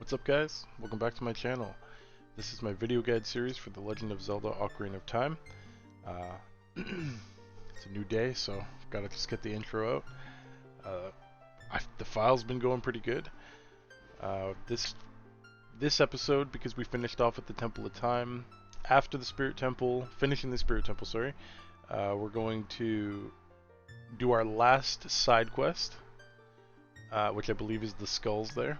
What's up guys? Welcome back to my channel. This is my video guide series for The Legend of Zelda Ocarina of Time. It's a new day, so gotta just get the intro out. The file's been going pretty good. This episode, because we finished off at the Temple of Time, after the Spirit Temple, finishing the Spirit Temple, sorry, we're going to do our last side quest, which I believe is the skulls there.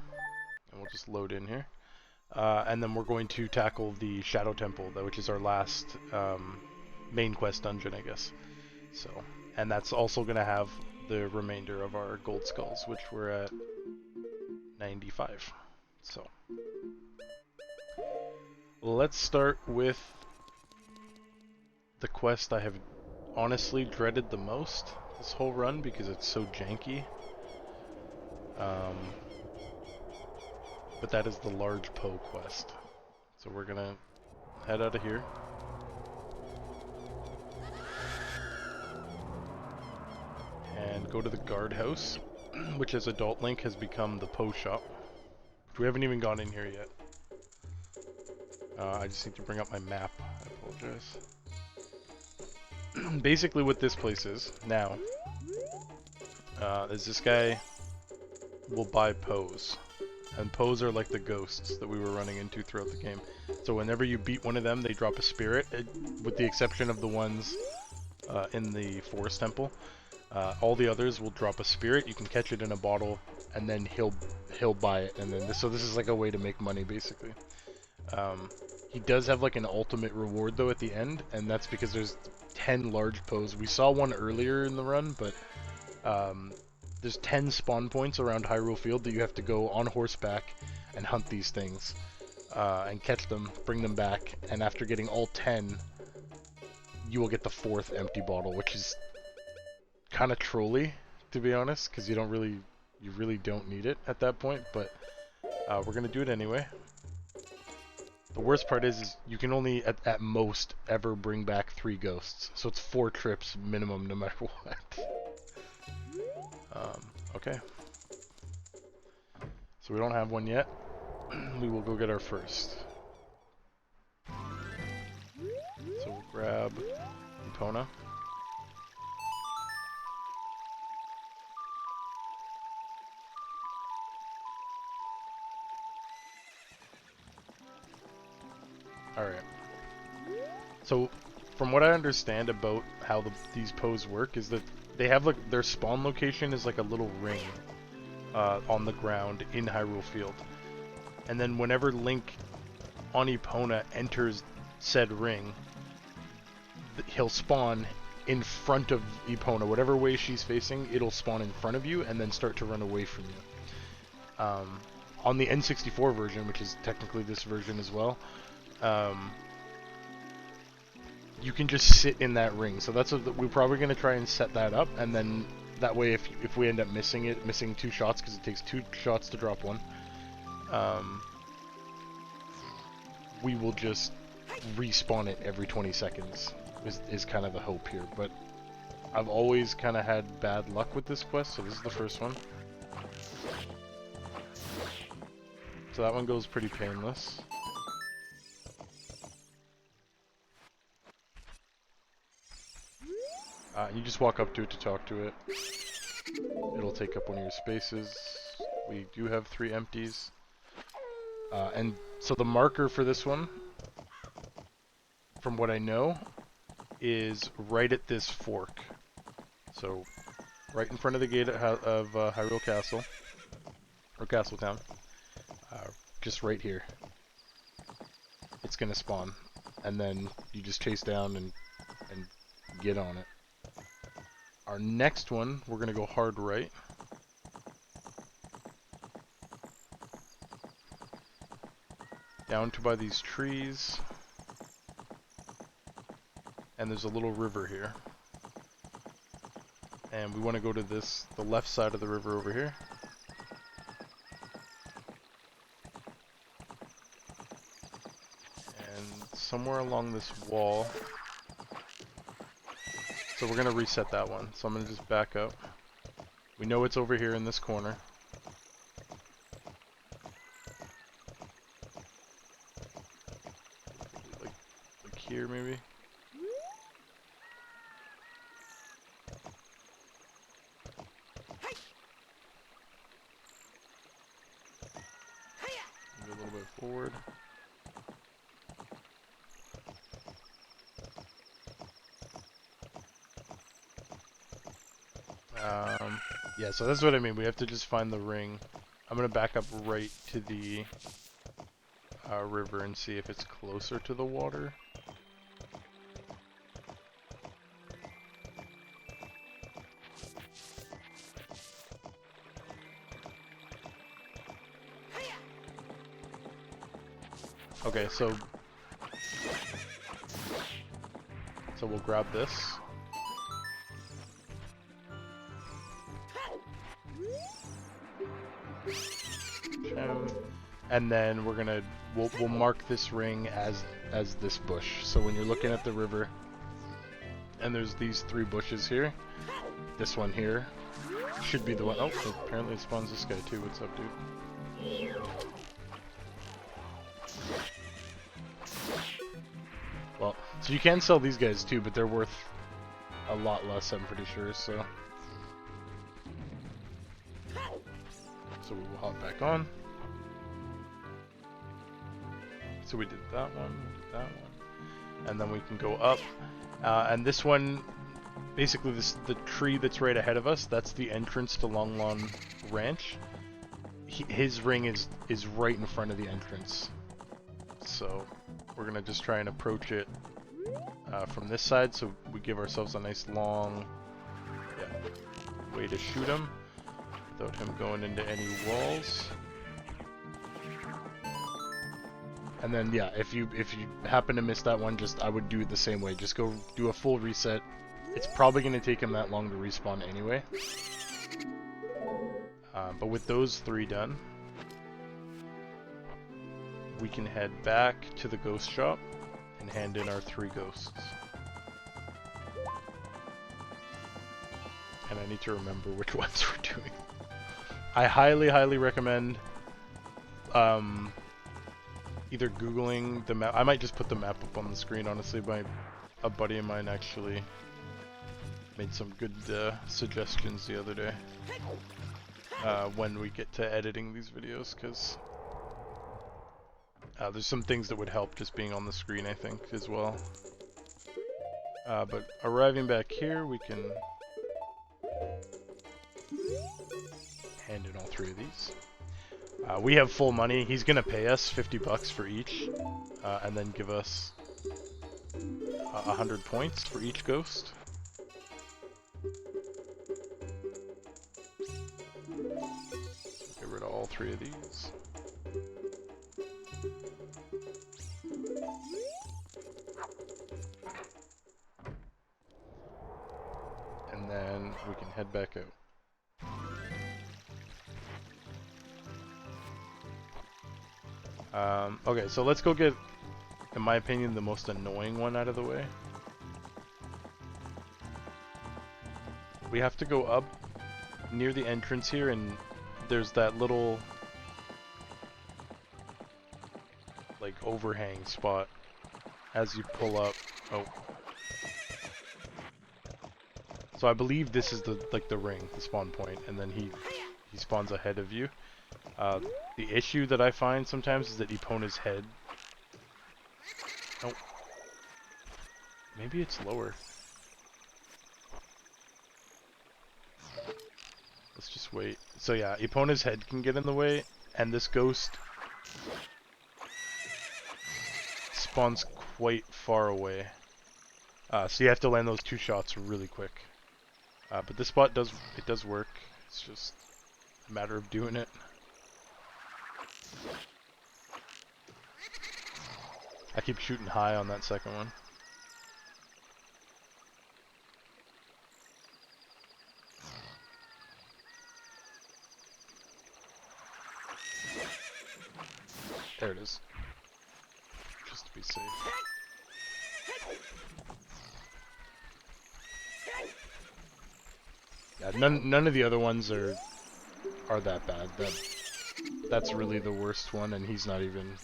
And we'll just load in here. And then we're going to tackle the Shadow Temple, which is our last main quest dungeon, I guess. So, and that's also going to have the remainder of our gold skulls, which we're at 95. So, let's start with the quest I have honestly dreaded the most this whole run because it's so janky. But that is the Large Poe quest. So we're gonna head out of here. And go to the guardhouse, which as Adult Link has become the Poe shop. We haven't even gone in here yet. I just need to bring up my map. I apologize. Basically what this place is now is this guy will buy Poes. And Poes are like the ghosts that we were running into throughout the game. So whenever you beat one of them, they drop a spirit, with the exception of the ones in the Forest Temple. All the others will drop a spirit. You can catch it in a bottle, and then he'll buy it. And then so this is like a way to make money, basically. He does have like an ultimate reward though at the end, and that's because there's 10 large Poes. We saw one earlier in the run, but there's 10 spawn points around Hyrule Field that you have to go on horseback and hunt these things and catch them, bring them back, and after getting all 10, you will get the 4th empty bottle, which is kind of trolly, to be honest, because you really don't need it at that point, but we're gonna do it anyway. The worst part is you can only at most ever bring back 3 ghosts, so it's 4 trips minimum no matter what. Okay. So we don't have one yet. We will go get our first. So we'll grab Epona. Alright. So, from what I understand about how these Poes work is that they have like their spawn location is like a little ring on the ground in Hyrule Field, and then whenever Link on Epona enters said ring, he'll spawn in front of Epona. Whatever way she's facing, it'll spawn in front of you and then start to run away from you. On the N64 version, which is technically this version as well, you can just sit in that ring. So that's what we're probably going to try and set that up, and then that way if we end up missing 2 shots, because it takes 2 shots to drop one, we will just respawn it every 20 seconds is kind of the hope here. But I've always kind of had bad luck with this quest, so this is the first one. So that one goes pretty painless. You just walk up to it to talk to it. It'll take up one of your spaces. We do have 3 empties. And so the marker for this one, from what I know, is right at this fork. So, right in front of the gate of Hyrule Castle, or Castle Town. Just right here. It's gonna spawn. And then you just chase down and get on it. Our next one, we're going to go hard right. Down to by these trees. And there's a little river here. And we want to go to the left side of the river over here. And somewhere along this wall. So we're going to reset that one. So I'm going to just back up. We know it's over here in this corner. here, maybe. Maybe a little bit forward. Yeah, so that's what I mean. We have to just find the ring. I'm gonna back up right to the river and see if it's closer to the water. Okay, so we'll grab this. And then we'll mark this ring as this bush. So when you're looking at the river and there's these 3 bushes here, this one here should be the one. Oh, apparently it spawns this guy too. What's up, dude? Well, so you can sell these guys too, but they're worth a lot less, I'm pretty sure, so we will hop back on. So we did that one, and then we can go up, and this one, basically the tree that's right ahead of us, that's the entrance to Long Lawn Ranch. His ring is right in front of the entrance, so we're gonna just try and approach it from this side, so we give ourselves a nice long way to shoot him without him going into any walls. And then yeah, if you happen to miss that one, I would do it the same way. Just go do a full reset. It's probably going to take him that long to respawn anyway. But with those 3 done, we can head back to the ghost shop and hand in our 3 ghosts. And I need to remember which ones we're doing. I highly recommend either Googling the map. I might just put the map up on the screen, honestly. A buddy of mine actually made some good suggestions the other day when we get to editing these videos, because there's some things that would help just being on the screen, I think, as well. But arriving back here, we can hand in all 3 of these. We have full money. He's gonna pay us 50 bucks for each, and then give us 100 points for each ghost. Get rid of all 3 of these. And then we can head back out. Okay, so let's go get, in my opinion, the most annoying one out of the way. We have to go up near the entrance here, and there's that little, like, overhang spot as you pull up. Oh. So I believe this is the ring, the spawn point, and then he spawns ahead of you. The issue that I find sometimes is that Epona's head... Oh. Maybe it's lower. Let's just wait. So yeah, Epona's head can get in the way, and this ghost spawns quite far away. So you have to land those 2 shots really quick. But this spot does work. It's just a matter of doing it. I keep shooting high on that second one. There it is. Just to be safe. Yeah, none of the other ones are that bad. That's really the worst one, and he's not even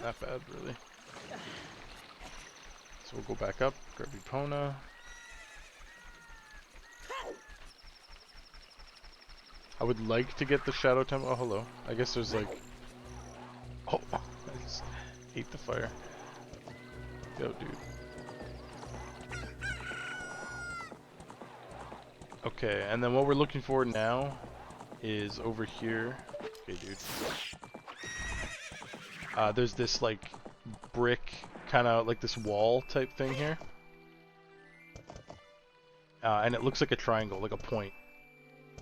that bad, really. So we'll go back up, grab Epona. I would like to get the Shadow Temple. Oh, hello. I guess there's like... Oh, I just hate the fire. Go, dude. Okay, and then what we're looking for now is over here. Okay, dude. There's this like brick, kind of like this wall type thing here. And it looks like a triangle, like a point.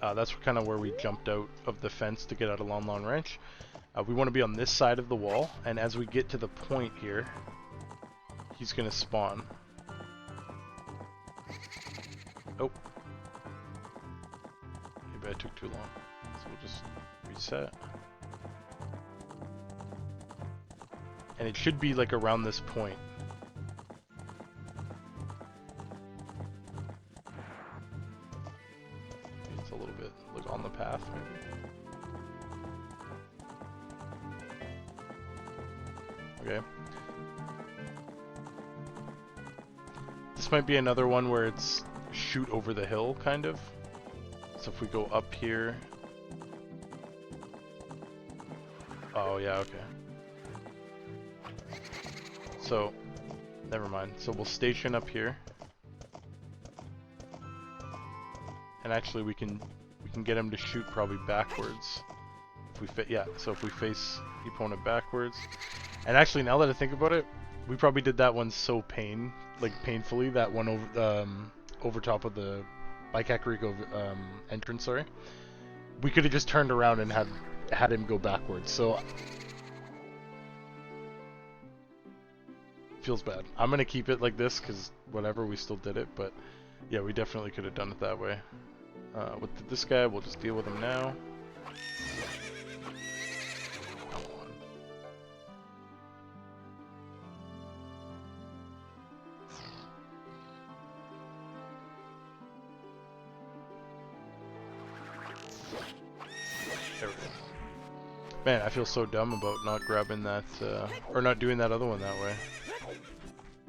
That's kind of where we jumped out of the fence to get out of Lon Lon Ranch. We want to be on this side of the wall, and as we get to the point here, he's going to spawn. Oh. Maybe I took too long. So we'll just reset. And it should be like around this point. It's a little bit like on the path, maybe. Okay. This might be another one where it's shoot over the hill, kind of. So if we go up here... Oh, yeah, okay. So, never mind. So we'll station up here. And actually we can get him to shoot probably backwards. If we fit, yeah, so if we face the opponent backwards. And actually, now that I think about it, we probably did that one so painfully, that one over top of the Kakariko entrance, sorry. We could have just turned around and had him go backwards, so... Feels bad. I'm gonna keep it like this, because whatever, we still did it, but yeah, we definitely could have done it that way. With this guy, we'll just deal with him now. Come on. There we go. Man, I feel so dumb about not grabbing that, or not doing that other one that way.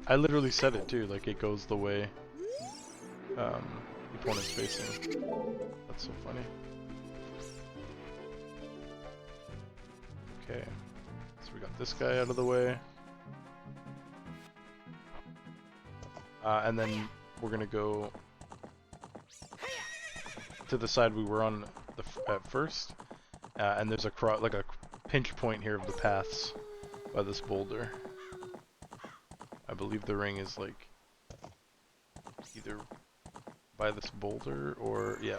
I literally said it too, like it goes the way the opponent's facing. That's so funny. Okay, so we got this guy out of the way. And then we're gonna go to the side we were on at first. And there's a pinch point here of the paths by this boulder. I believe the ring is like either by this boulder or yeah.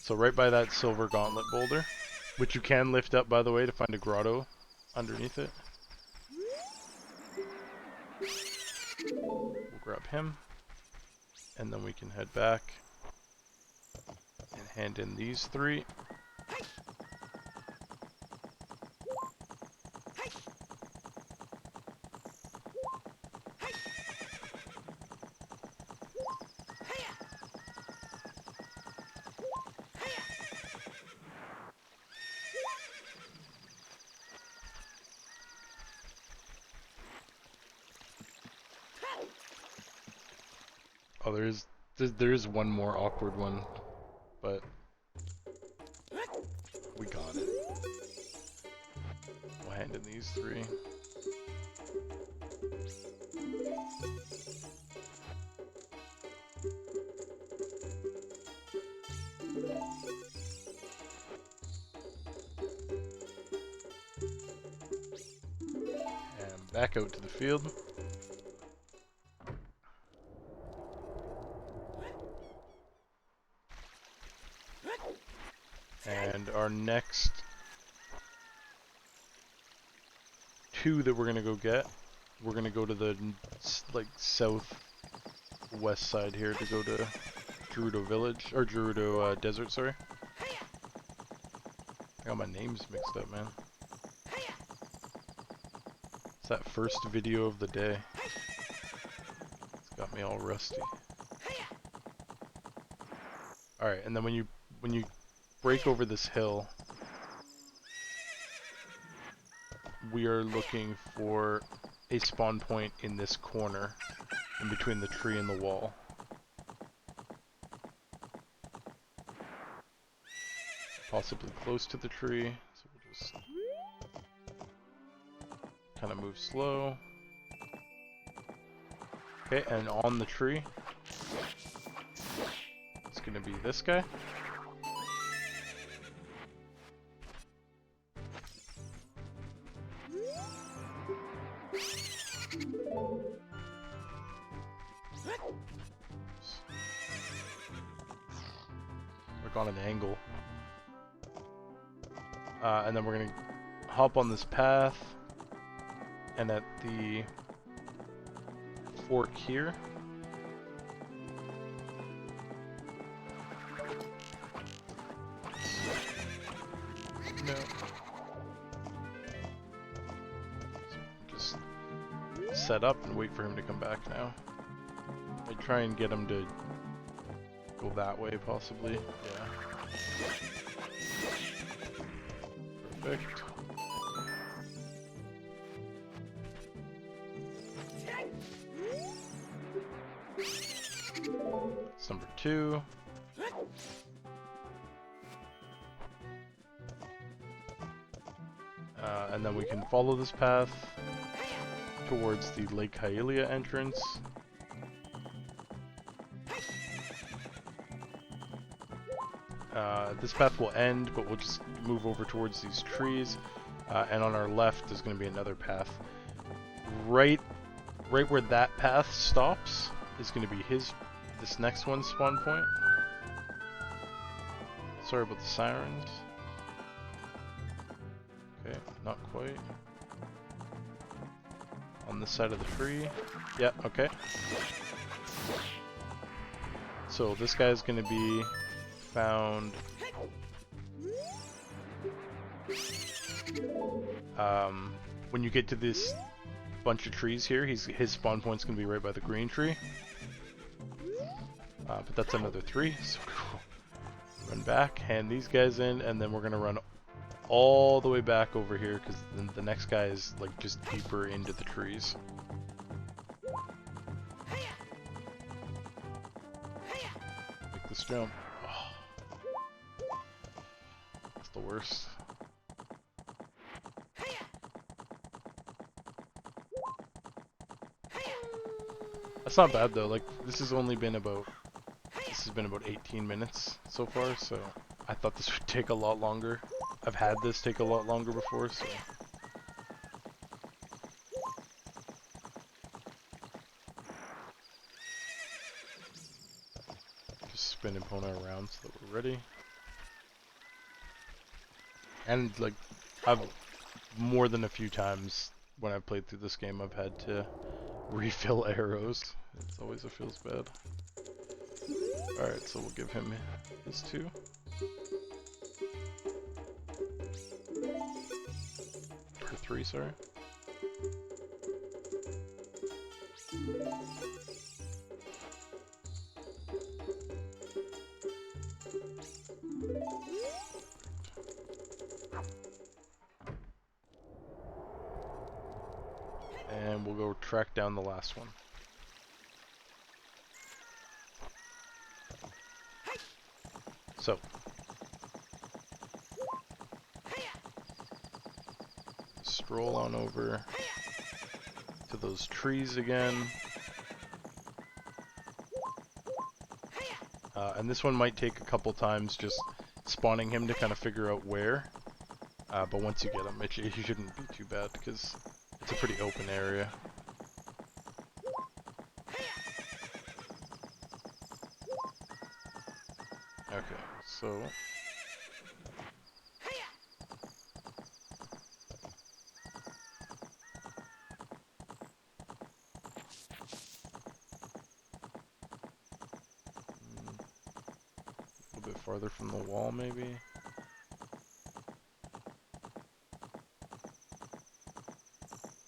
So right by that silver gauntlet boulder, which you can lift up by the way to find a grotto underneath it. We'll grab him and then we can head back and hand in these three. Oh, there is one more awkward one, but we got it. We'll hand in these three. And back out to the field. And our next two that we're gonna go get, we're gonna go to the like southwest side here to go to Gerudo Village or Gerudo Desert. Sorry, I got my names mixed up, man. It's that first video of the day. It's got me all rusty. All right, and then when you break over this hill, we are looking for a spawn point in this corner, in between the tree and the wall. Possibly close to the tree, so we'll just kind of move slow. Okay, and on the tree, it's gonna be this guy. Like on an angle. And then we're gonna hop on this path, and at the fork here, no. So just set up and wait for him to come back now. I try and get him to go that way, possibly. Yeah. Perfect. That's number 2. And then we can follow this path towards the Lake Hylia entrance. This path will end, but we'll just move over towards these trees. And on our left is going to be another path. Right where that path stops is going to be this next one's spawn point. Sorry about the sirens. Okay, not quite. On this side of the tree. Yeah, okay. So this guy's going to be found when you get to this bunch of trees here. His spawn point's going to be right by the green tree. But that's another 3, so we'll run back, hand these guys in, and then we're going to run all the way back over here, because then the next guy is like just deeper into the trees. Make this jump. Oh. That's the worst. That's not bad though. Like this has been about 18 minutes so far, so I thought this would take a lot longer. I've had this take a lot longer before, so just spin Epona around so that we're ready. And like I've more than a few times when I've played through this game, I've had to refill arrows. It's always feels bad. Alright, so we'll give him his 2. Or 3, sorry. And we'll go track down the last one. So, stroll on over to those trees again. And this one might take a couple times just spawning him to kind of figure out where. But once you get him, he shouldn't be too bad because it's a pretty open area. Okay, so a little bit farther from the wall, maybe.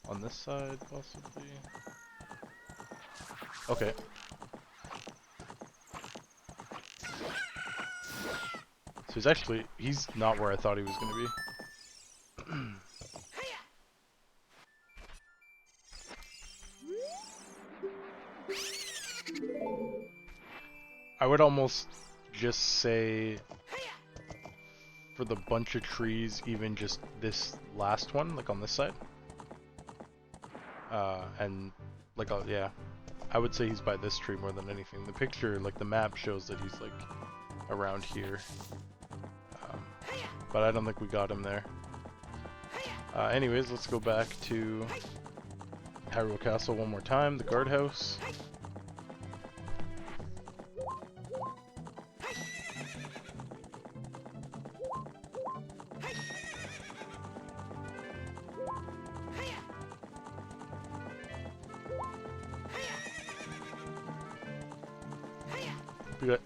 On this side, possibly. Okay. So he's not where I thought he was going to be. would almost just say for the bunch of trees, even just this last one, like on this side. And like, yeah, I would say he's by this tree more than anything. The picture, like the map, shows that he's like around here. But I don't think we got him there. Anyways, let's go back to Hyrule Castle one more time, the guardhouse.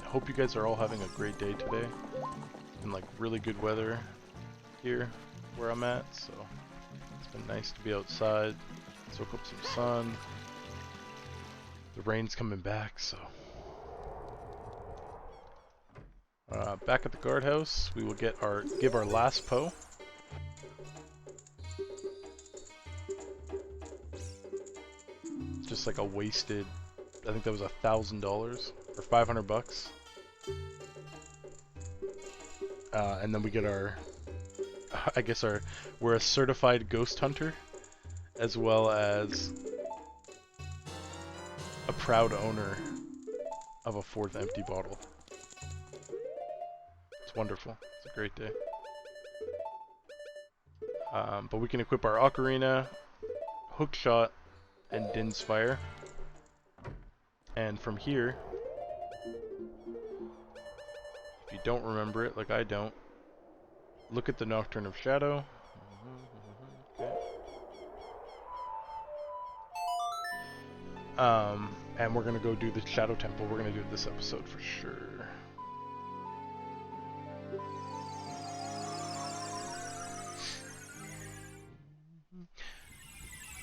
Hope you guys are all having a great day today. And like really good weather here where I'm at, so it's been nice to be outside, soak up some sun. The rain's coming back, so back at the guardhouse, we will give our last Poe. Just like a wasted, I think that was $1,000 or 500 bucks. And then we get our, I guess we're a certified ghost hunter, as well as a proud owner of a 4th empty bottle. It's wonderful. It's a great day. But we can equip our Ocarina, Hookshot, and Din's Fire. And from here, if you don't remember it, like I don't, look at the Nocturne of Shadow. Okay. And we're gonna go do the Shadow Temple. We're gonna do it this episode for sure.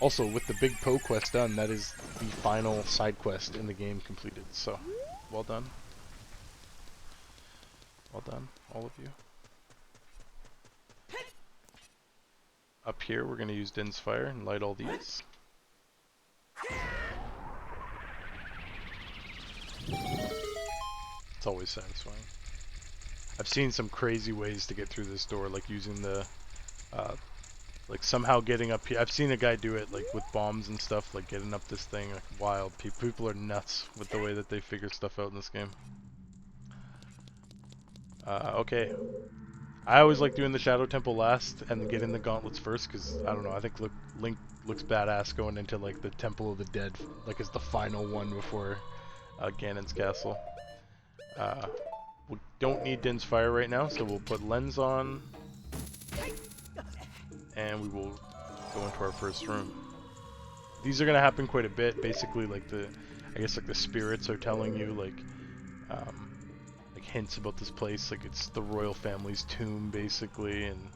Also, with the Big Poe quest done, that is the final side quest in the game completed. So, well done. Well done, all of you. Up here, we're going to use Din's Fire and light all these. It's always satisfying. I've seen some crazy ways to get through this door, like using the, like somehow getting up here. I've seen a guy do it, like with bombs and stuff, like getting up this thing, like wild. People are nuts with the way that they figure stuff out in this game. Okay. I always like doing the Shadow Temple last and getting the gauntlets first, because, I don't know, I think Link looks badass going into, like, the Temple of the Dead, like, as the final one before Ganon's castle. We don't need Din's Fire right now, so we'll put Lens on, and we will go into our first room. These are going to happen quite a bit, basically, like, I guess, like, the spirits are telling you, like, hints about this place, like it's the royal family's tomb basically, and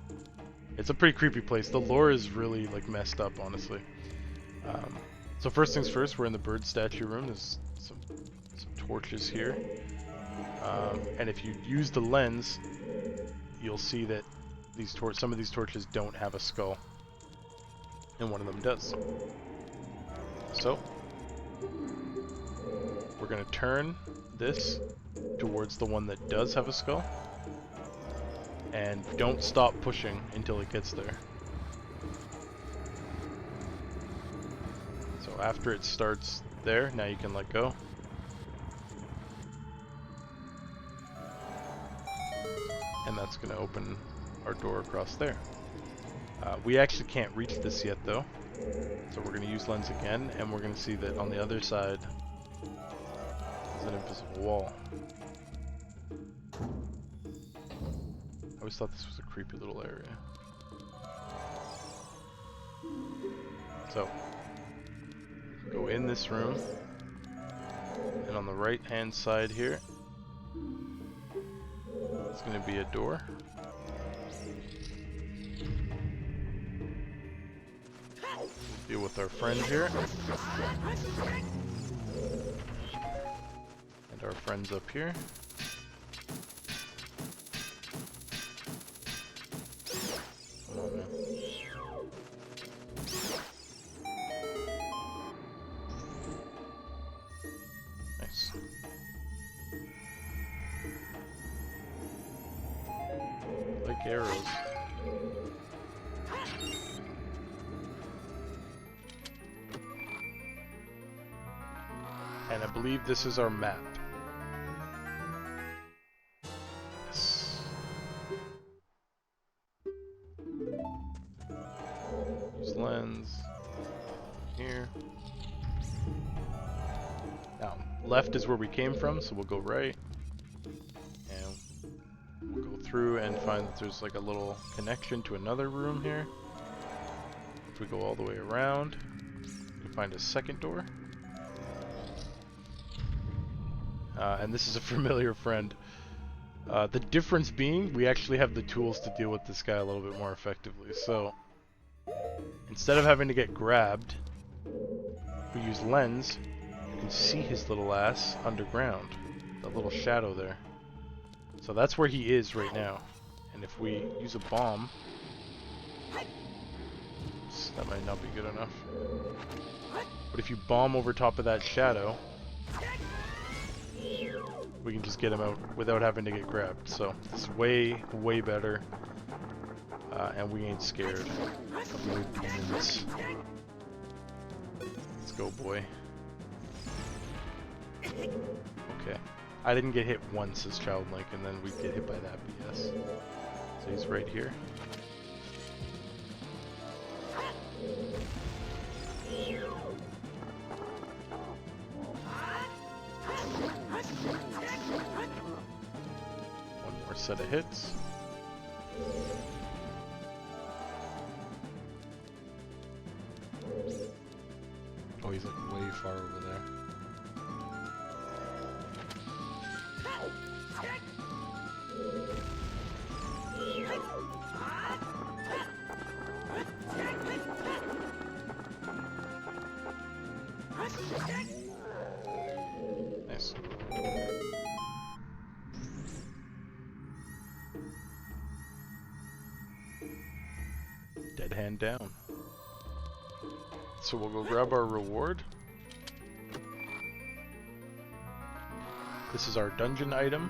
it's a pretty creepy place. The lore is really like messed up, honestly. So first things first, we're in the bird statue room. There's some torches here, and if you use the lens, you'll see that some of these torches don't have a skull, and one of them does. So we're gonna turn this towards the one that does have a skull, and don't stop pushing until it gets there. So after it starts there, now you can let go. And that's going to open our door across there. We actually can't reach this yet though, so we're going to use lens again, and we're going to see that on the other side is an invisible wall. I always thought this was a creepy little area. So, go in this room, and on the right hand side here, it's going to be a door. Deal with our friend here. And our friends up here. Come on, man. Nice. arrows. And I believe this is our map. Yes. Use lens. Here. Now, left is where we came from, so we'll go right. And we'll go through and find that there's like a little connection to another room here. If we go all the way around, we find a second door. And this is a familiar friend. The difference being, we actually have the tools to deal with this guy a little bit more effectively. So, instead of having to get grabbed, we use lens. You can see his little ass underground. That little shadow there. So that's where he is right now. And if we use a bomb... Oops, that might not be good enough. But if you bomb over top of that shadow... we can just get him out without having to get grabbed. So it's way, way better, and we ain't scared of no demons. Let's go, boy. Okay, I didn't get hit once as childlike, and then we get hit by that BS. So he's right here. Set of hits. Oh, he's like way far over there. Nice. Dead hand down. So we'll go grab our reward. This is our dungeon item.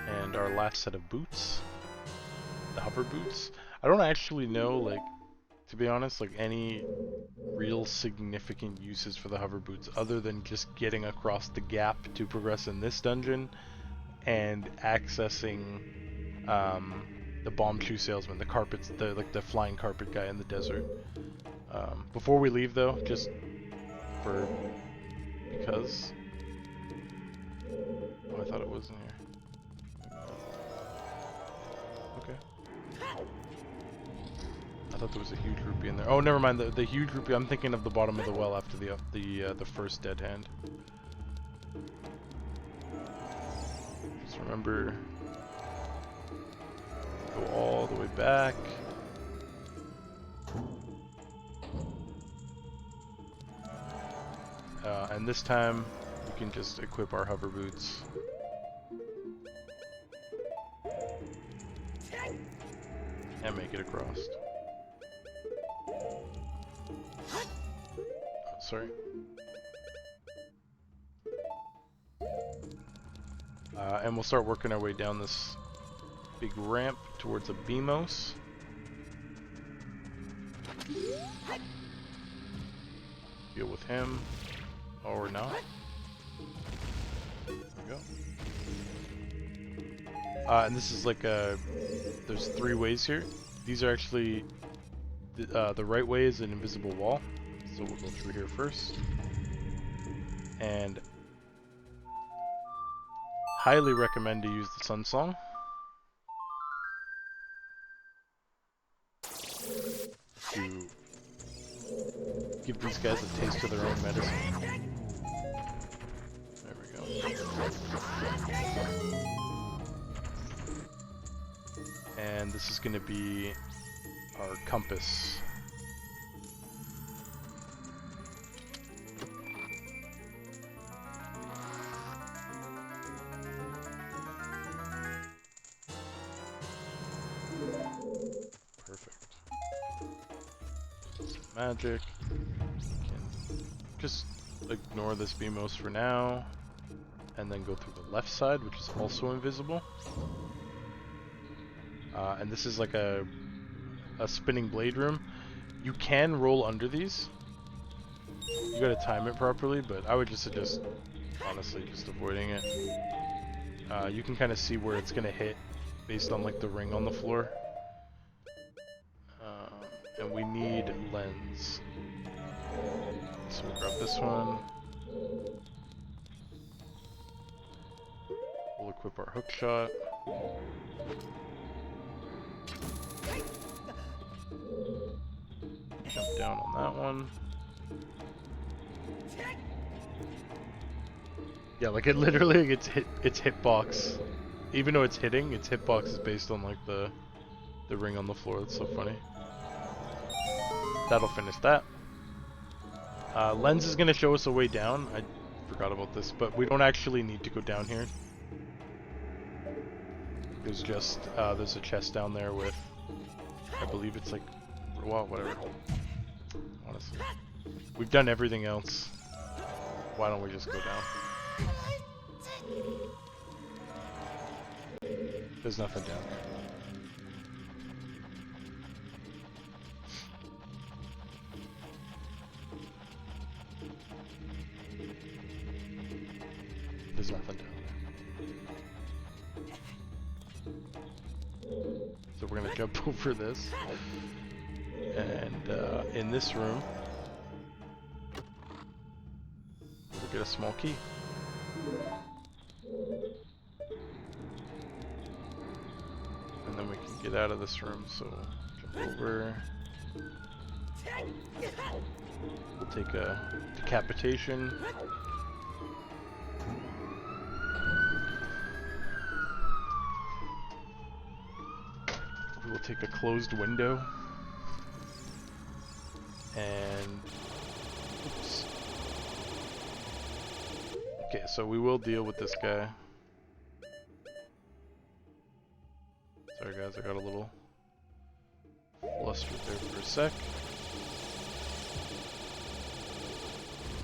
And our last set of boots. The hover boots. I don't actually know, like, to be honest, like any real significant uses for the hover boots other than just getting across the gap to progress in this dungeon and accessing the bomb shoe salesman, the carpets, like the flying carpet guy in the desert. Before we leave though, just because. Oh, I thought it was in here. Okay. I thought there was a huge rupee in there. Oh, never mind. The huge rupee. I'm thinking of the bottom of the well after the first dead hand. Just remember, go all the way back. And this time we can just equip our hover boots. And make it across. Oh, sorry. And we'll start working our way down this big ramp towards a Beamos. Deal with him. Or not. There we go. And this is like there's 3 ways here. These are actually, the right way is an invisible wall. So we'll go through here first. And highly recommend to use the Sun Song. To give these guys a taste of their own medicine. There we go. And this is going to be our compass. Perfect. Some magic. Can just ignore this Beamos for now. And then go through the left side, which is also invisible. And this is like a spinning blade room. You can roll under these. You gotta time it properly, but I would just suggest, honestly, just avoiding it. You can kind of see where it's gonna hit based on like the ring on the floor. And we need lens. So we'll grab this one. We'll equip our hook shot. Jump down on that one. Yeah, like it literally its hitbox. Even though it's hitting, its hitbox is based on like the ring on the floor. That's so funny. That'll finish that. Lens is gonna show us a way down. I forgot about this, but we don't actually need to go down here. There's just there's a chest down there with, I believe it's like, well, whatever. Honestly, we've done everything else. Why don't we just go down? There's nothing down there. There's nothing down there. So we're gonna jump over this. And in this room, we'll get a small key. And then we can get out of this room, so jump over. We'll take a decapitation. We will take a closed window. And oops. Okay, so we will deal with this guy. Sorry guys, I got a little flustered there for a sec.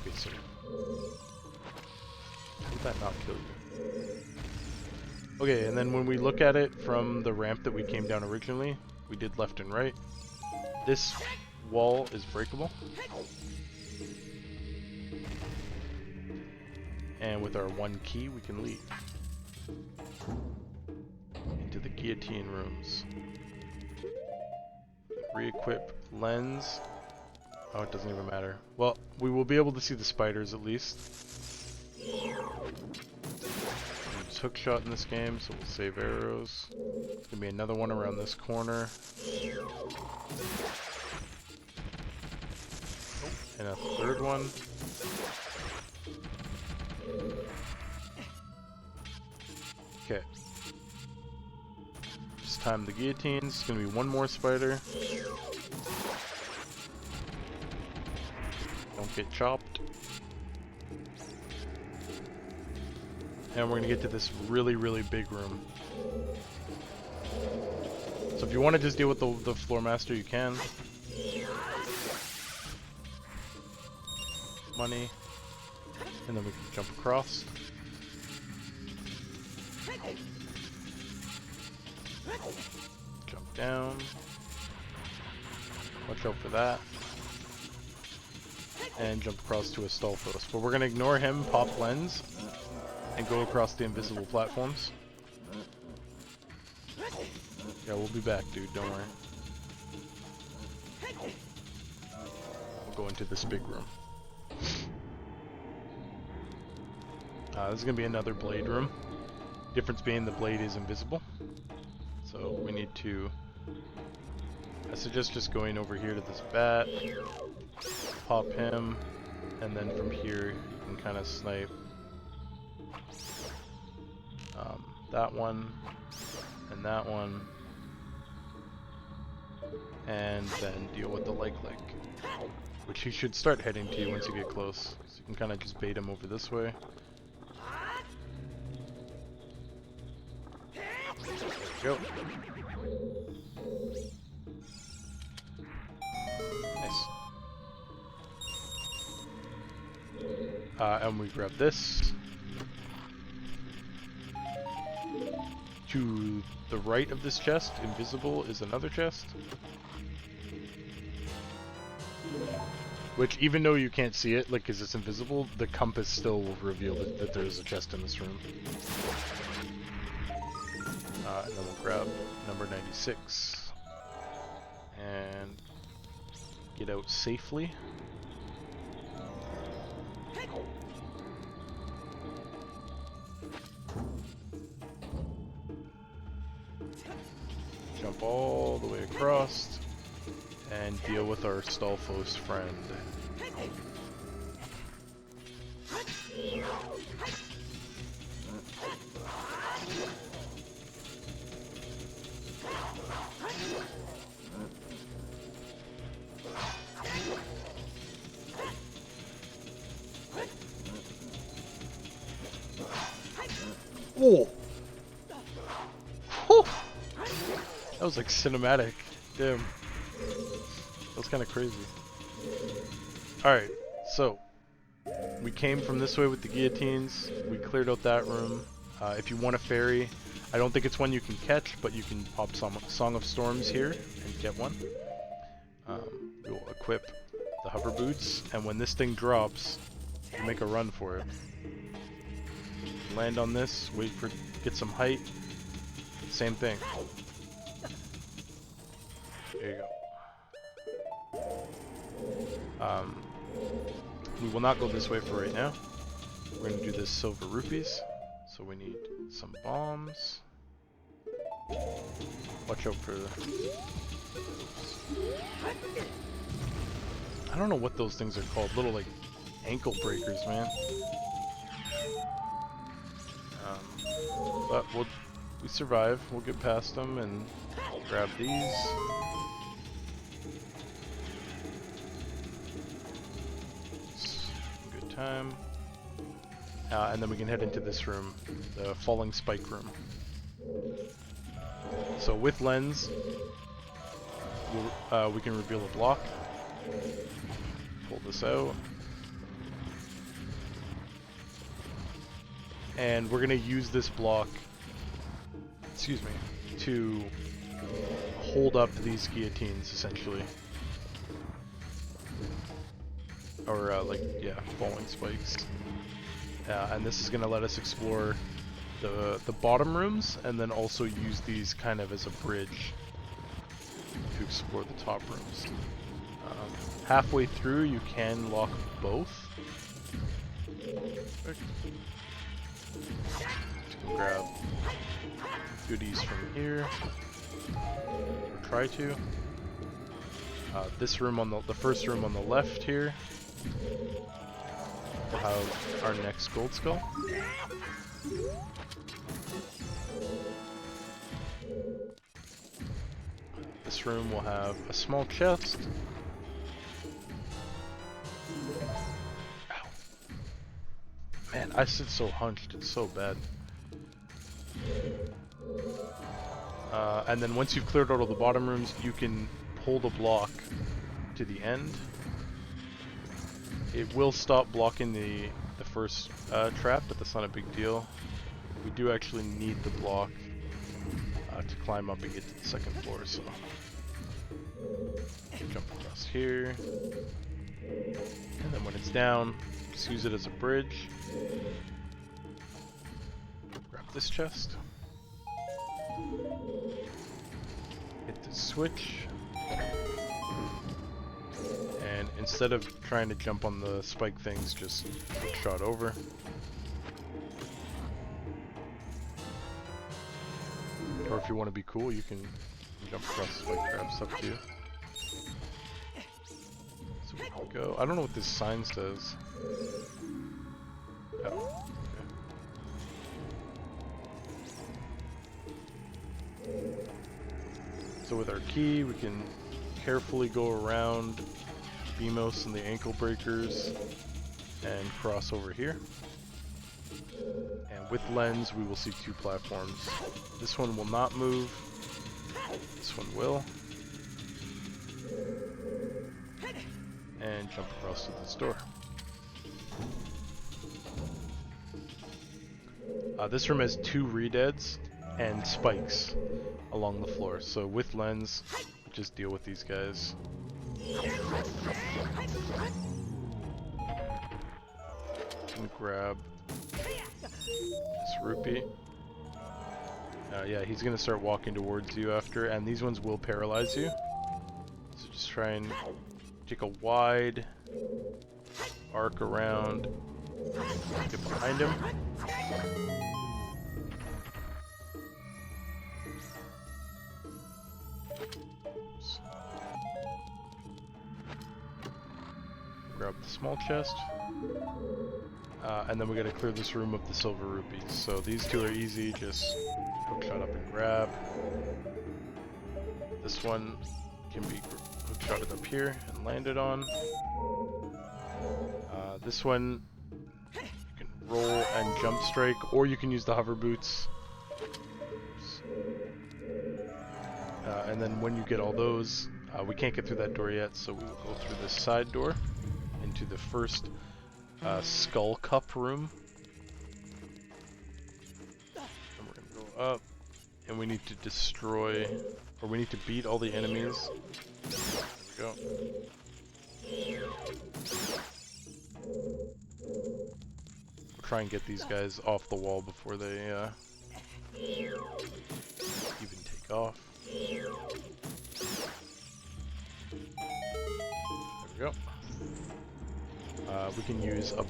Okay, sir. How did that not kill you? Okay, and then when we look at it from the ramp that we came down originally, we did left and right. This wall is breakable. And with our one key, we can leave into the guillotine rooms. Re-equip lens. Oh, it doesn't even matter. Well, we will be able to see the spiders at least. There's hook shot in this game, so we'll save arrows. There's gonna be another one around this corner. And a third one. Okay. Just time the guillotines. It's gonna be one more spider. Don't get chopped. And we're gonna get to this really, really big room. So if you want to just deal with the floor master, you can. Money. And then we can jump across. Jump down. Watch out for that. And jump across to a Stolthos. But we're going to ignore him, pop lens, and go across the invisible platforms. Yeah, we'll be back, dude. Don't worry. We'll go into this big room. This is going to be another blade room. Difference being the blade is invisible. So we need to... I suggest just going over here to this bat. Pop him. And then from here you can kind of snipe that one. And that one. And then deal with the leg, which he should start heading to you once you get close. So you can kind of just bait him over this way. Go. Nice. And we grab this. To the right of this chest, invisible, is another chest. Which, even though you can't see it, like, because it's invisible, the compass still will reveal that there's a chest in this room. And then we'll grab number 96. And get out safely. Jump all the way across and deal with our Stolfos friend. Whoa! Whew. That was like cinematic. Damn. That was kind of crazy. Alright, so we came from this way with the guillotines. We cleared out that room. If you want a fairy, I don't think it's one you can catch, but you can pop some Song of Storms here and get one. We'll equip the hover boots, and when this thing drops, you make a run for it. Land on this, get some height. Same thing. There you go. We will not go this way for right now. We're going to do this silver rupees. So we need some bombs. Watch out for the... I don't know what those things are called. Little, like, ankle breakers, man. But we survive. We'll get past them and grab these. Good time. And then we can head into this room, the falling spike room. So with lens, we can reveal a block. Pull this out. And we're going to use this block, excuse me, to hold up these guillotines, essentially. Or, yeah, falling spikes. And this is going to let us explore the bottom rooms, and then also use these kind of as a bridge to explore the top rooms. Halfway through, you can lock both. Let's grab goodies from here. Or try to. This room on the first room on the left here. We'll have our next gold skull. This room will have a small chest. Ow. Man, I sit so hunched, it's so bad. And then once you've cleared out all the bottom rooms, you can pull the block to the end. It will stop blocking the first trap, but that's not a big deal. We do actually need the block to climb up and get to the second floor, so jump across here. And then when it's down, just use it as a bridge. Grab this chest. Hit the switch. And instead of trying to jump on the spike things, just shot over. Or if you want to be cool, you can jump across the spike traps, up to you. So we can go. I don't know what this sign says. Oh, okay. So with our key, we can carefully go around Beamos and the ankle breakers and cross over here. And with lens, we will see two platforms. This one will not move. This one will. And jump across to this door. This room has two redeads, and spikes along the floor. So with lens, just deal with these guys. Can grab this rupee. Yeah, he's gonna start walking towards you after, and these ones will paralyze you. So just try and take a wide arc around, get behind him. Oops. Grab the small chest. And then we gotta clear this room of the silver rupees. So these two are easy, just hookshot up and grab. This one can be hookshotted up here and landed on. This one, you can roll and jump strike, or you can use the hover boots. And then when you get all those, we can't get through that door yet, so we will go through this side door into the first skull cup room. And we're gonna go up, and we need to destroy, or we need to beat all the enemies. There we go. We'll try and get these guys off the wall before they even take off. There we go. We can use a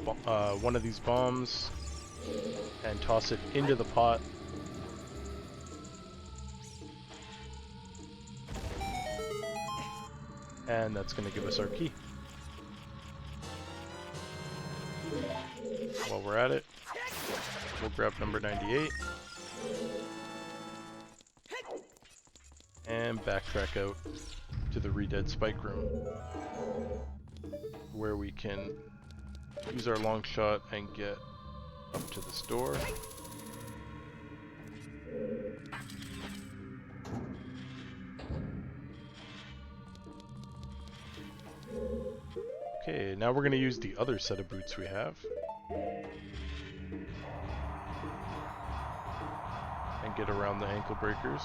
one of these bombs and toss it into the pot. And that's going to give us our key. While we're at it, we'll grab number 98 and backtrack out to the Redead Spike room, where we can use our long shot and get up to this door. Okay, now we're going to use the other set of boots we have. And get around the ankle breakers.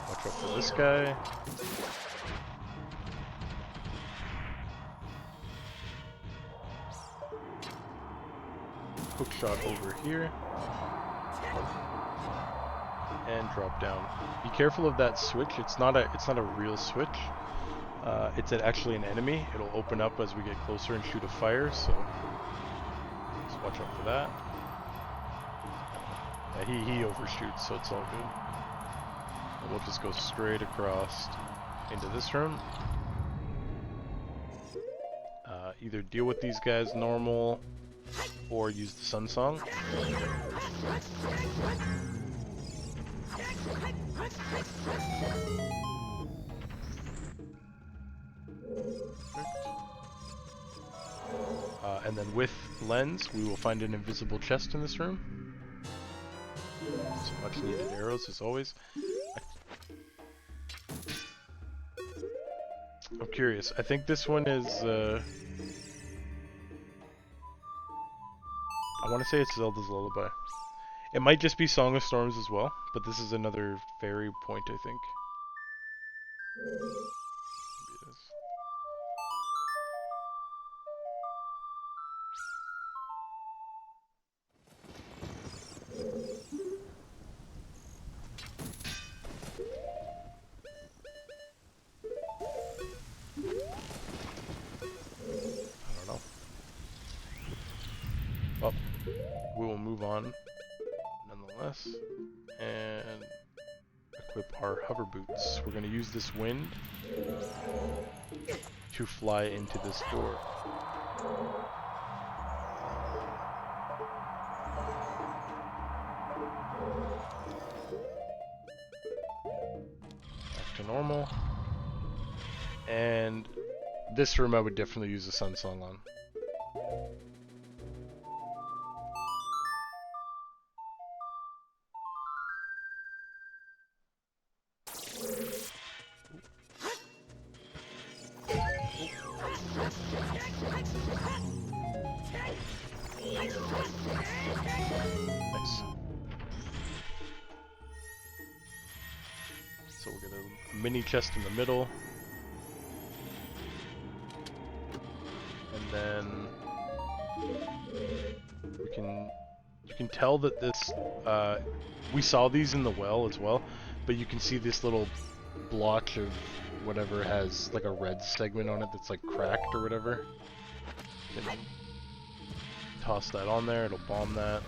Watch out for this guy. Hook shot over here. And drop down. Be careful of that switch. It's not a real switch. It's actually an enemy. It'll open up as we get closer and shoot a fire, so just watch out for that. Yeah, he overshoots, so it's all good. And we'll just go straight across into this room. Either deal with these guys normal, or use the Sun Song. And then with lens, we will find an invisible chest in this room. So much needed arrows as always. I'm curious. I think this one is I want to say it's Zelda's Lullaby. It might just be Song of Storms as well, but this is another fairy point, I think. Maybe it is. I don't know. Well, we will move on nonetheless and equip our hover boots. We're going to use this wind to fly into this door. Back to normal. And this room I would definitely use the Sun Song on. Nice. So we'll get a mini chest in the middle. And then you can tell that this, we saw these in the well as well, but you can see this little blotch of whatever has like a red segment on it that's like cracked or whatever. You can toss that on there, it'll bomb that.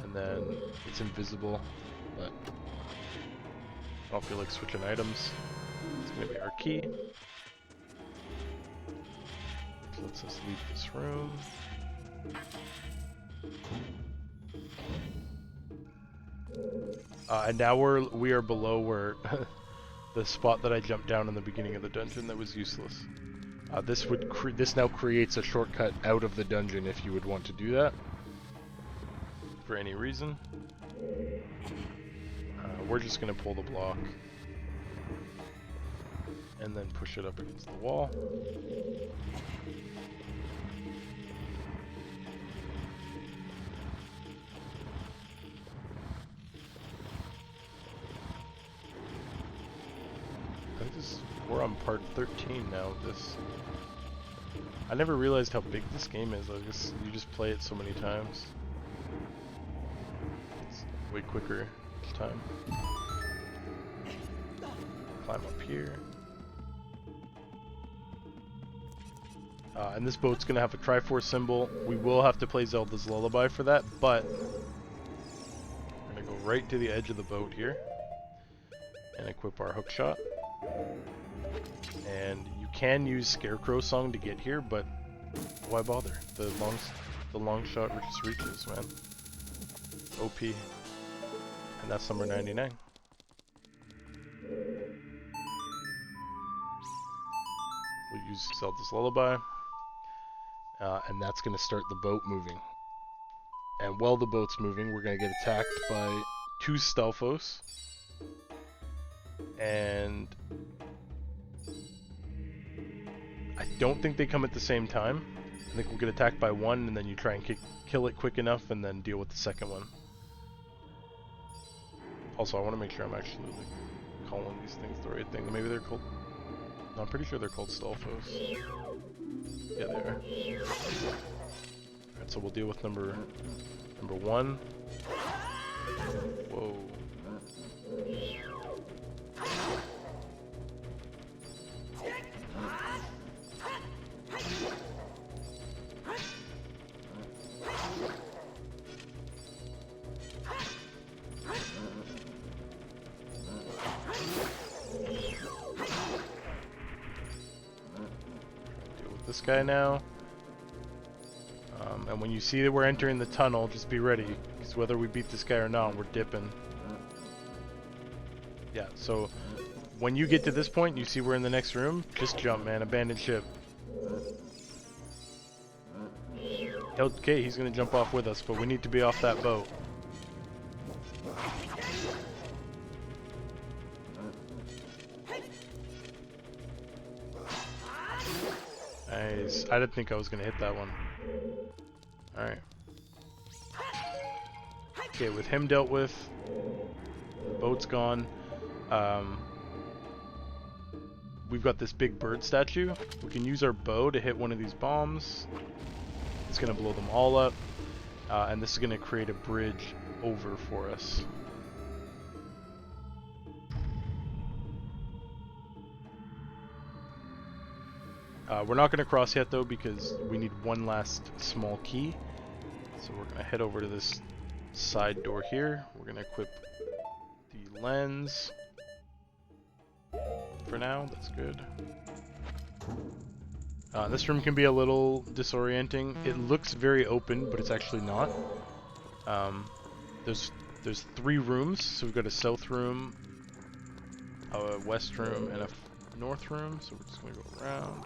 And then it's invisible, but I don't feel like switching items. It's gonna be our key. So let's just leave this room. And now we are below where the spot that I jumped down in the beginning of the dungeon that was useless. This now creates a shortcut out of the dungeon if you would want to do that for any reason. We're just gonna pull the block and then push it up against the wall. We're on part 13 now of this. I never realized how big this game is. I guess you just play it so many times. It's way quicker each time. Climb up here. And this boat's gonna have a Triforce symbol. We will have to play Zelda's Lullaby for that, but we're gonna go right to the edge of the boat here and equip our hook shot. And you can use Scarecrow Song to get here, but why bother? The long shot just reaches, man. OP. And that's number 99. We'll use Zelda's Lullaby. And that's going to start the boat moving. And while the boat's moving, we're going to get attacked by 2 Stalfos. And I don't think they come at the same time. I think we'll get attacked by one, and then you try and kill it quick enough, and then deal with the second one. Also, I want to make sure I'm actually like, calling these things the right thing. Maybe they're called... No, I'm pretty sure they're called Stalfos. Yeah, they are. Alright, so we'll deal with number 1. Whoa. This guy now, and when you see that we're entering the tunnel, just be ready, because whether we beat this guy or not, we're dipping. Yeah, so when you get to this point, you see we're in the next room, just jump, man. Abandon ship. Okay, he's gonna jump off with us, but we need to be off that boat. Nice. I didn't think I was gonna hit that one. Alright. Okay, with him dealt with, the boat's gone. We've got this big bird statue. We can use our bow to hit one of these bombs. It's gonna blow them all up. And this is gonna create a bridge over for us. We're not going to cross yet though, because we need one last small key. So we're going to head over to this side door here. We're going to equip the lens. For now, that's good. This room can be a little disorienting. It looks very open, but it's actually not. There's 3 rooms, so we've got a south room, a west room, and a north room. So we're just going to go around.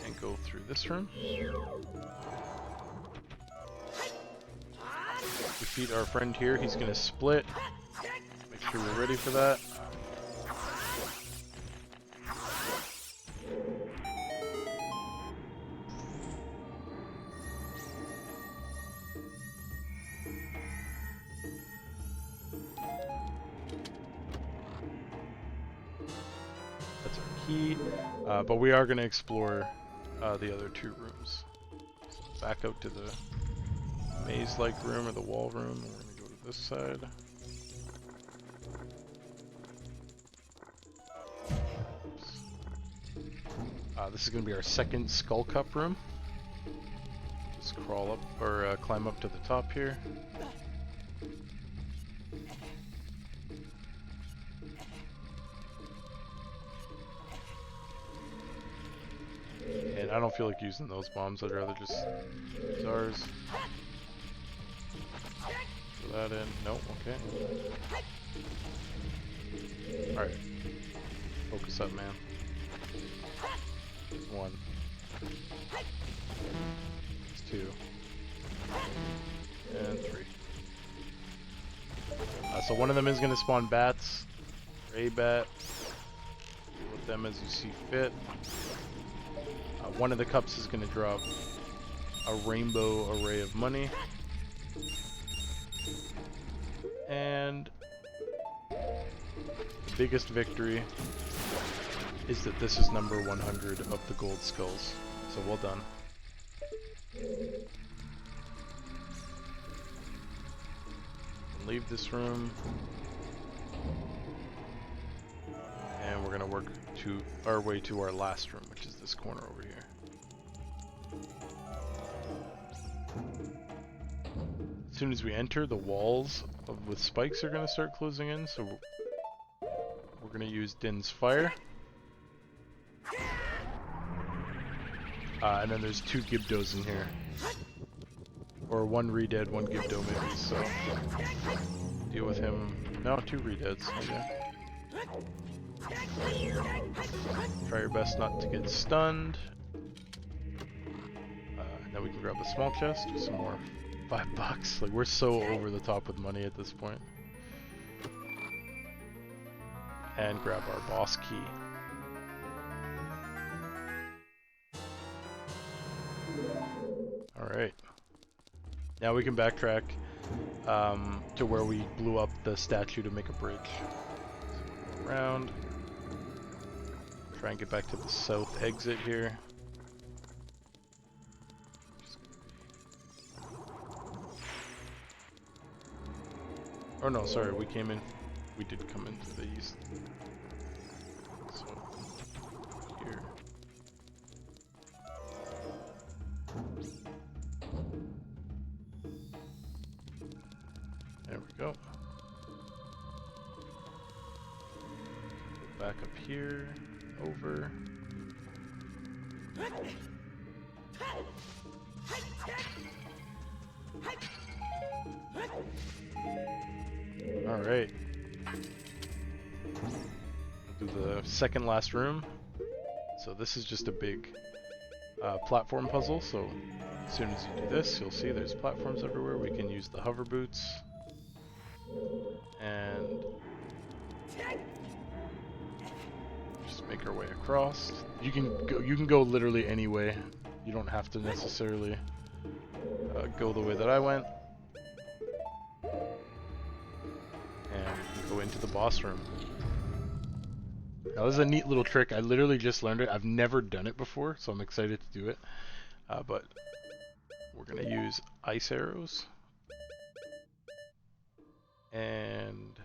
And go through this room. Defeat our friend here. He's gonna split. Make sure we're ready for that. key, but we are going to explore the other 2 rooms. So back out to the maze-like room or the wall room, and we're going to go to this side. This is going to be our second Skull Cup room. Just crawl up, or climb up to the top here. And I don't feel like using those bombs, I'd rather just use ours. Throw that in. Nope, okay. Alright. Focus up, man. 1. 2. And 3. So one of them is going to spawn bats. A bat. Deal with them as you see fit. One of the cups is going to drop a rainbow array of money. And the biggest victory is that this is number 100 of the gold skulls. So well done. Leave this room. And we're going to work our way to our last room, which is this corner over here. As soon as we enter, the walls with spikes are going to start closing in, so we're going to use Din's Fire. And then there's 2 Gibdos in here. Or 1 Redead, 1 Gibdo maybe, so deal with him. No, 2 Redeads, okay. Try your best not to get stunned. And then we can grab the small chest with some more $5. Like, we're so over the top with money at this point. And grab our boss key. Alright. Now we can backtrack to where we blew up the statue to make a bridge. So go around. Try and get back to the south exit here. Oh no, sorry, we did come in through the east. So, here. There we go. Go back up here, over. Alright. We'll do the second last room. So this is just a big platform puzzle, so as soon as you do this, you'll see there's platforms everywhere. We can use the hover boots. And just make our way across. You can go literally any way. You don't have to necessarily go the way that I went. And go into the boss room. Now this is a neat little trick. I literally just learned it. I've never done it before, so I'm excited to do it. But we're gonna use ice arrows and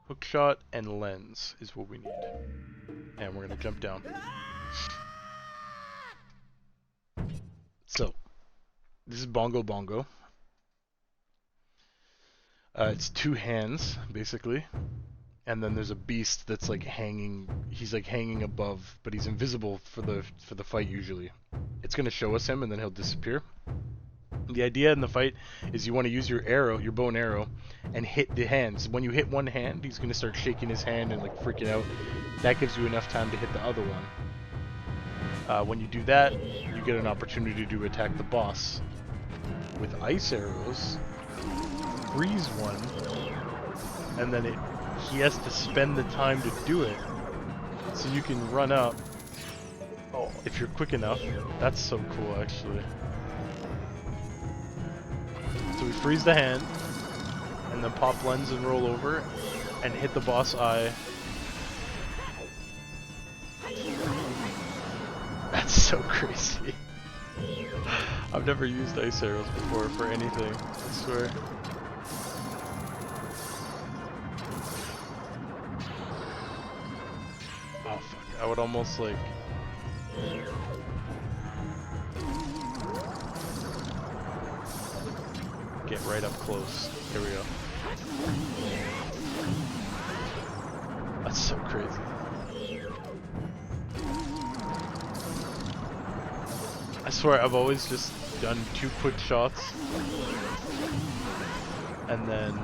hookshot and lens is what we need. And we're gonna jump down. So this is Bongo Bongo. It's 2 hands basically, and then there's a beast that's like hanging. He's like hanging above, but he's invisible for the fight usually. It's gonna show us him, and then he'll disappear. The idea in the fight is you want to use your arrow, your bow and arrow, and hit the hands. When you hit one hand, he's gonna start shaking his hand and like freaking out. That gives you enough time to hit the other one. When you do that, you get an opportunity to attack the boss. With ice arrows, freeze one, and then he has to spend the time to do it. So you can run up. Oh, if you're quick enough. That's so cool, actually. So we freeze the hand, and then pop lens and roll over, and hit the boss eye. so crazy. I've never used ice arrows before for anything, I swear. Oh fuck, I would almost like... get right up close. Here we go. That's so crazy. I swear I've always just done 2 quick shots and then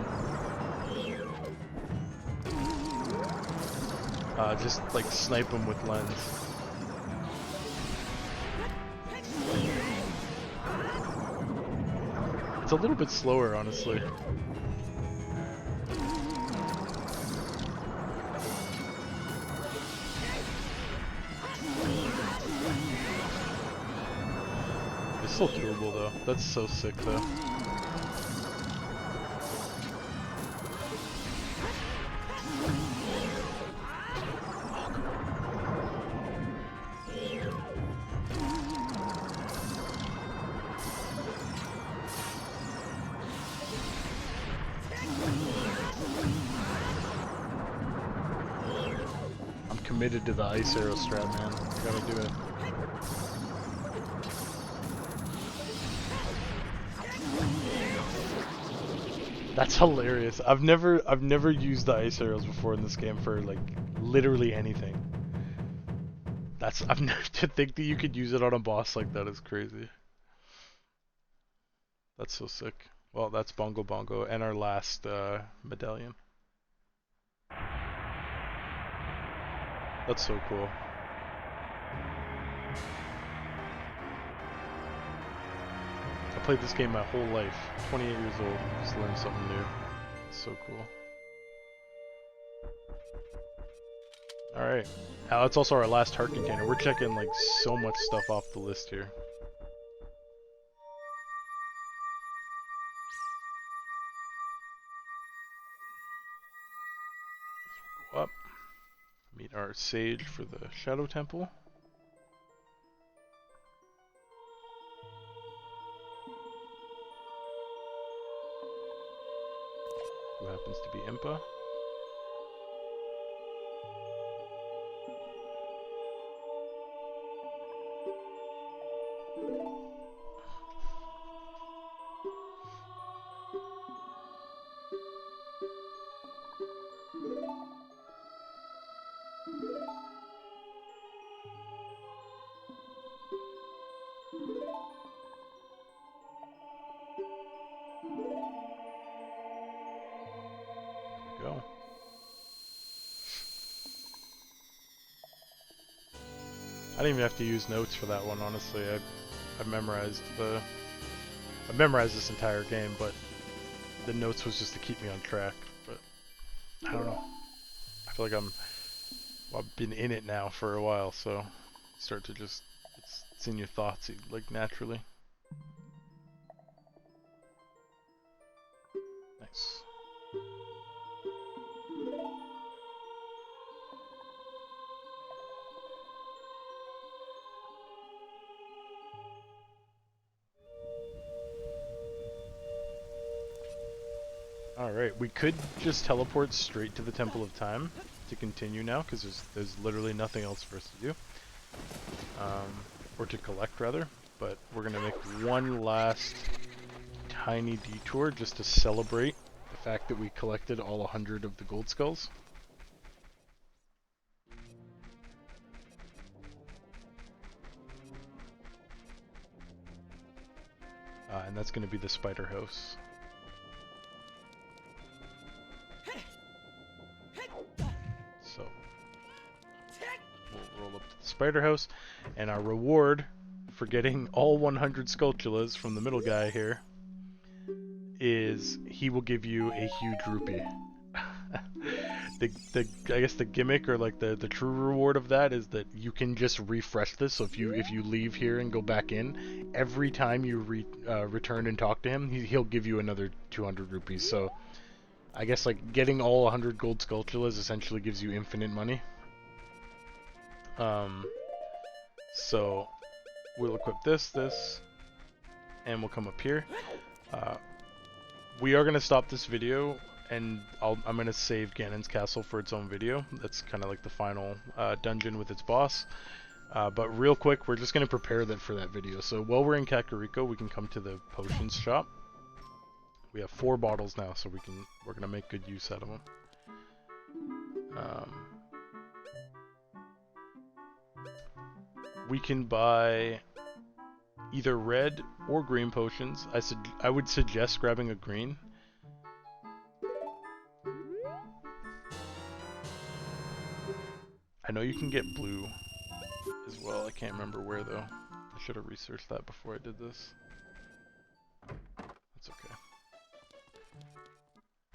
just like snipe them with lens. It's a little bit slower, honestly. It's still doable though. That's so sick though. I'm committed to the ice arrow strat, man. I gotta do it. That's hilarious. I've never used the ice arrows before in this game for like literally anything. I've never to think that you could use it on a boss like that is crazy. That's so sick. Well, that's Bongo Bongo and our last medallion. That's so cool. I played this game my whole life. 28 years old. Just learned something new. It's so cool. Alright. Now it's also our last heart container. We're checking like so much stuff off the list here. Let's go up. Meet our sage for the Shadow Temple. Who happens to be Impa. Go. I didn't even have to use notes for that one, honestly. I memorized this entire game, but the notes was just to keep me on track. But I don't know. I feel like I've been in it now for a while, so you start to just it's in your thoughts like naturally. Nice. Alright, we could just teleport straight to the Temple of Time to continue now, because there's literally nothing else for us to do. Or to collect, rather. But we're going to make one last tiny detour just to celebrate the fact that we collected all 100 of the gold skulls. And that's going to be the spider house. So, we'll roll up to the spider house, and our reward for getting all 100 Skulltulas from the middle guy here is he will give you a huge rupee. I guess the gimmick or like the true reward of that is that you can just refresh this. So if you leave here and go back in, every time you return and talk to him, he'll give you another 200 rupees. So I guess like getting all 100 gold Skulltulas essentially gives you infinite money. So we'll equip this, and we'll come up here. We are going to stop this video, and I'm going to save Ganon's castle for its own video. That's kind of like the final dungeon with its boss. But real quick, we're just going to prepare that for that video. So while we're in Kakariko, we can come to the potions shop. We have 4 bottles now, so we're going to make good use out of them. We can buy either red or green potions. I would suggest grabbing a green. I know you can get blue as well. I can't remember where though. I should have researched that before I did this. That's okay.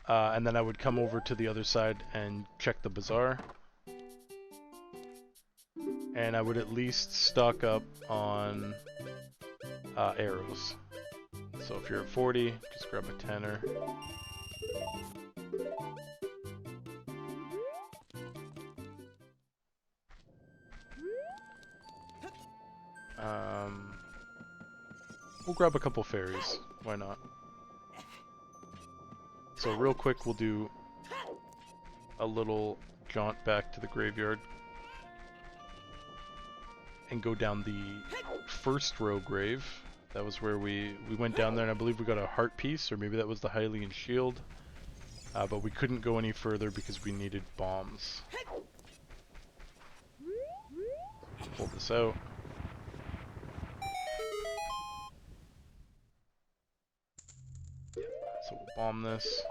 And then I would come over to the other side and check the bazaar. And I would at least stock up on arrows. So if you're at 40, just grab a 10er. We'll grab a couple fairies. Why not? So real quick, we'll do a little jaunt back to the graveyard and go down the first row grave. That was where we went down there, and I believe we got a heart piece, or maybe that was the Hylian shield. But we couldn't go any further because we needed bombs. Pull this out. So we'll bomb this.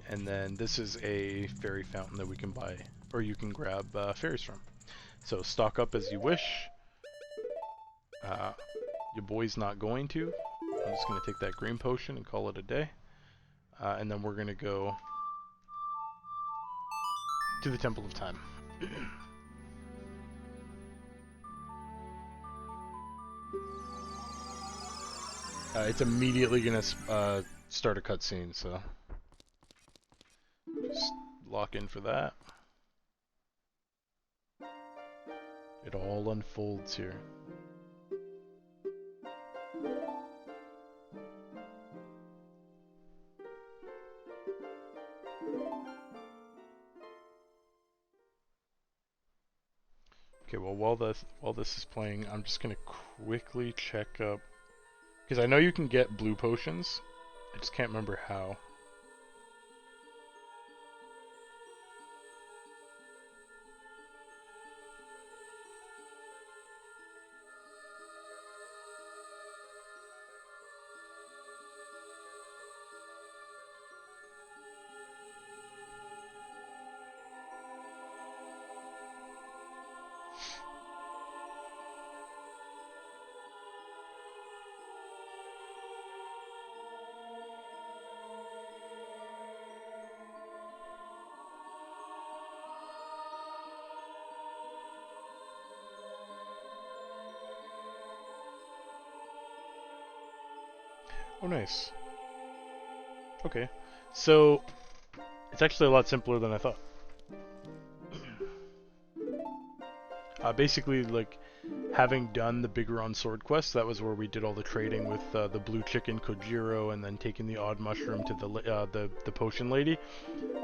And then this is a fairy fountain that we can buy, or you can grab fairies from. So stock up as you wish. Your boy's not going to. I'm just going to take that green potion and call it a day. And then we're going to go to the Temple of Time. It's immediately going to start a cutscene, so just lock in for that. It all unfolds here. Okay, well while this is playing, I'm just gonna quickly check up, because I know you can get blue potions. I just can't remember how. Oh, nice. Okay, so it's actually a lot simpler than I thought. Basically, like, having done the Bigoron sword quest, that was where we did all the trading with the blue chicken Kojiro, and then taking the odd mushroom to the potion lady.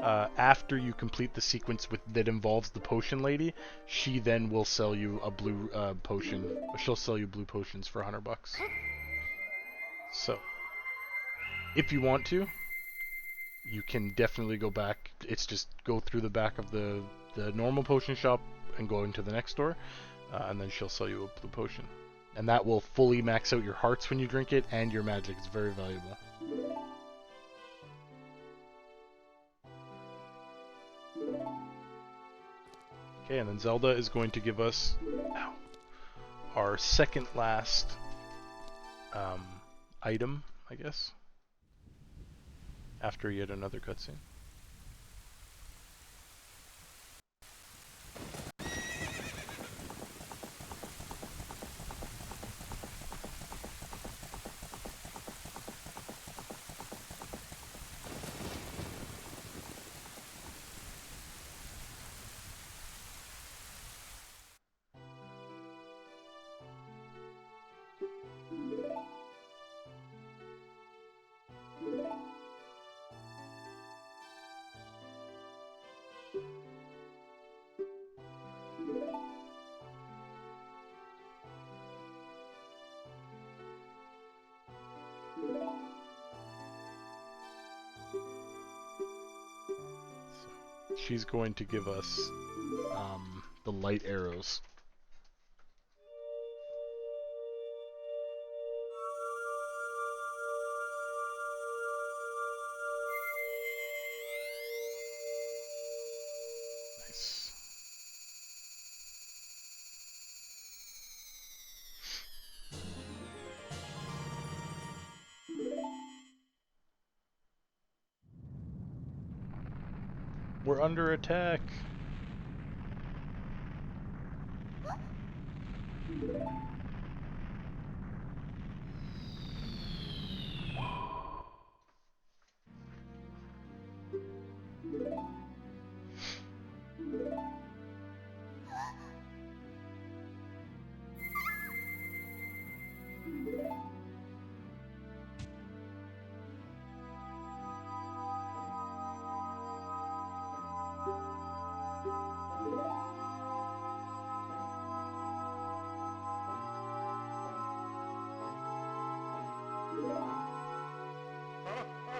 After you complete the sequence that involves the potion lady, she then will sell you a blue potion. She'll sell you blue potions for $100. So, if you want to, you can definitely go back. It's just go through the back of the normal potion shop and go into the next door, and then she'll sell you a blue potion. And that will fully max out your hearts when you drink it, and your magic. It's very valuable. Okay, and then Zelda is going to give us our second last item, I guess, after yet another cutscene. she's going to give us the light arrows. Nice. We're under attack.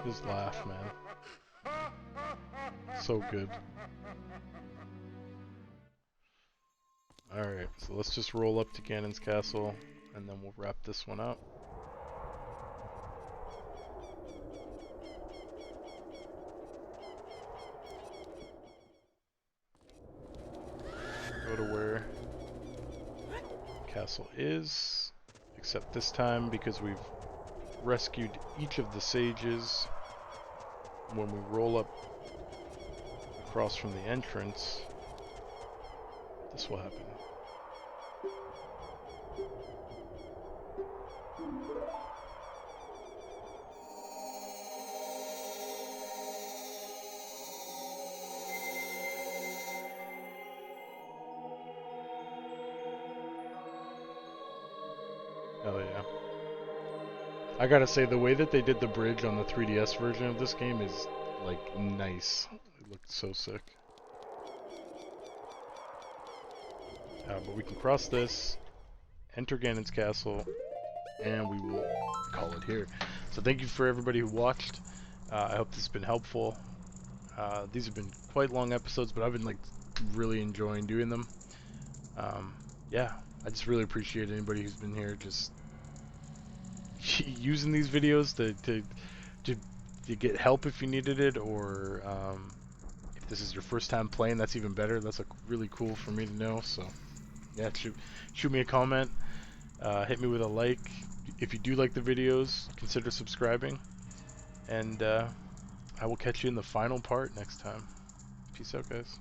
His laugh, man. So good. Alright, so let's just roll up to Ganon's castle, and then we'll wrap this one up. Go to where castle is, except this time because we've rescued each of the sages. When we roll up across from the entrance, this will happen. Oh yeah. I gotta say, the way that they did the bridge on the 3DS version of this game is, like, nice. It looked so sick. But we can cross this, enter Ganon's castle, and we will call it here. So thank you for everybody who watched. I hope this has been helpful. These have been quite long episodes, but I've been, like, really enjoying doing them. Yeah, I just really appreciate anybody who's been here just using these videos to get help if you needed it, or if this is your first time playing, that's even better. That's like really cool for me to know. So yeah, shoot me a comment, hit me with a like. If you do like the videos, consider subscribing, and I will catch you in the final part next time. Peace out, guys.